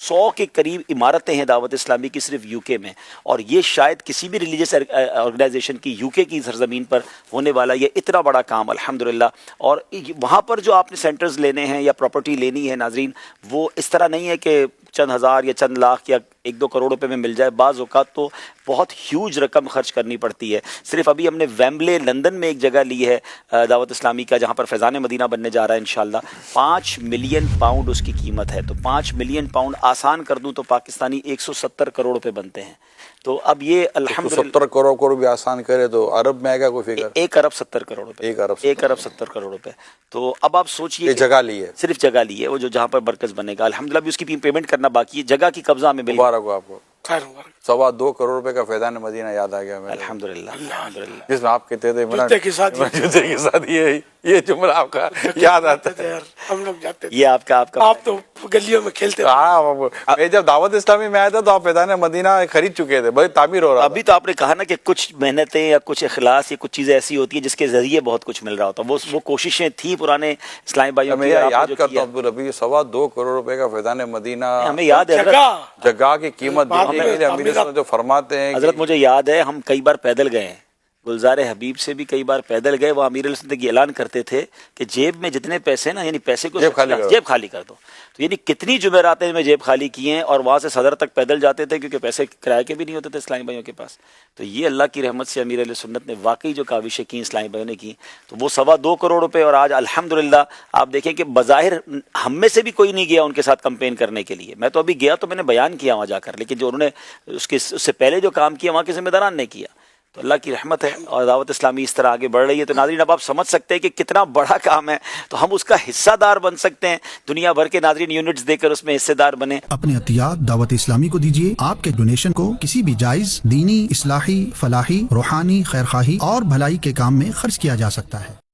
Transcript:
100 کے قریب عمارتیں ہیں دعوت اسلامی کی صرف یو کے میں، اور یہ شاید کسی بھی ریلیجیس آرگنائزیشن کی یو کے کی سرزمین پر ہونے والا یہ اتنا بڑا کام الحمدللہ۔ اور وہاں پر جو آپ نے سینٹرز لینے ہیں یا پراپرٹی لینی ہے ناظرین، وہ اس طرح نہیں ہے کہ چند ہزار یا چند لاکھ یا 1-2 کروڑ روپے میں مل جائے، بعض اوقات تو بہت ہیوج رقم خرچ کرنی پڑتی ہے۔ صرف ابھی ہم نے ویمبلے لندن میں ایک جگہ لی ہے دعوت اسلامی کا، جہاں پر فیضان مدینہ بننے جا رہا ہے انشاءاللہ، 5 ملین پاؤنڈ اس کی قیمت ہے۔ تو 5 ملین پاؤنڈ آسان کر دوں تو پاکستانی 170 کروڑ روپے بنتے ہیں۔ تو اب یہ الحمدللہ 170 کروڑ بھی آسان کرے تو ارب میں آئے گا کوئی فگر؟ 1 ارب 70 کروڑ روپے، 1 ارب 70 کروڑ روپے۔ تو اب آپ سوچئے، یہ جگہ لی ہے، صرف جگہ لی ہے وہ جو جہاں پر مرکز بنے گا، الحمدللہ بھی اس کی پیمنٹ کرنا باقی ہے، جگہ کی قبضہ ہمیں مل گئی۔ مبارک ہو آپ کو، 2.25 کروڑ روپے کا فیضان مدینہ یاد آ گیا میرے، الحمدللہ الحمدللہ۔ جس میں آپ کہتے تھے جوتے کے ساتھ یہ جملہ آپ کا یاد آتا ہے، ہم لوگ جاتے تھے، یہ آپ کا آپ تو گلیوں میں کھیلتے تھے۔ ہاں، میں جب دعوت اسلامی میں آیا تھا تو آپ فیضان مدینہ خرید چکے تھے، بڑی تعمیر ہو رہا تھا۔ ابھی تو آپ نے کہا نا کہ کچھ محنتیں یا کچھ اخلاص یا کچھ چیزیں ایسی ہوتی ہیں جس کے ذریعے بہت کچھ مل رہا ہوتا ہے، وہ کوششیں تھیں پرانے اسلامی بھائیوں میں کی۔ یاد کرتا ہوں عبدالربی، 2.25 کروڑ روپے کا فیضان مدینہ، ہمیں یاد ہے حضرت، جگہ کی قیمت دیکھنے کے لیے امیر صاحب جو فرماتے ہیں، حضرت مجھے یاد ہے ہم کئی بار پیدل گئے ہیں، گلزار حبیب سے بھی کئی بار پیدل گئے، وہ امیر علیہ السلام اعلان کرتے تھے کہ جیب میں جتنے پیسے نا، یعنی پیسے کو جیب خالی کر دو۔ تو یعنی کتنی جمعراتیں میں جیب خالی کی ہیں، اور وہاں سے صدر تک پیدل جاتے تھے کیونکہ پیسے کرائے کے بھی نہیں ہوتے تھے اسلامی بھائیوں کے پاس۔ تو یہ اللہ کی رحمت سے امیر علیہ سنت نے واقعی جو کاوشیں کی اسلامی بھائیوں نے کی، تو وہ 2.25 کروڑ روپے، اور آج الحمدللہ آپ دیکھیں کہ بظاہر ہم میں سے بھی کوئی نہیں گیا ان کے ساتھ کمپین کرنے کے لیے۔ میں تو ابھی گیا تو میں نے بیان کیا وہاں جا کر، لیکن جو انہوں نے اس سے پہلے جو کام کیا وہاں کے ذمہ داران نے کیا۔ تو اللہ کی رحمت ہے اور دعوت اسلامی اس طرح آگے بڑھ رہی ہے۔ تو ناظرین اب آپ سمجھ سکتے ہیں کہ کتنا بڑا کام ہے، تو ہم اس کا حصہ دار بن سکتے ہیں، دنیا بھر کے ناظرین یونٹس دے کر اس میں حصے دار بنیں۔ اپنے عطیات دعوت اسلامی کو دیجیے۔ آپ کے ڈونیشن کو کسی بھی جائز دینی، اصلاحی، فلاحی، روحانی، خیرخواہی اور بھلائی کے کام میں خرچ کیا جا سکتا ہے۔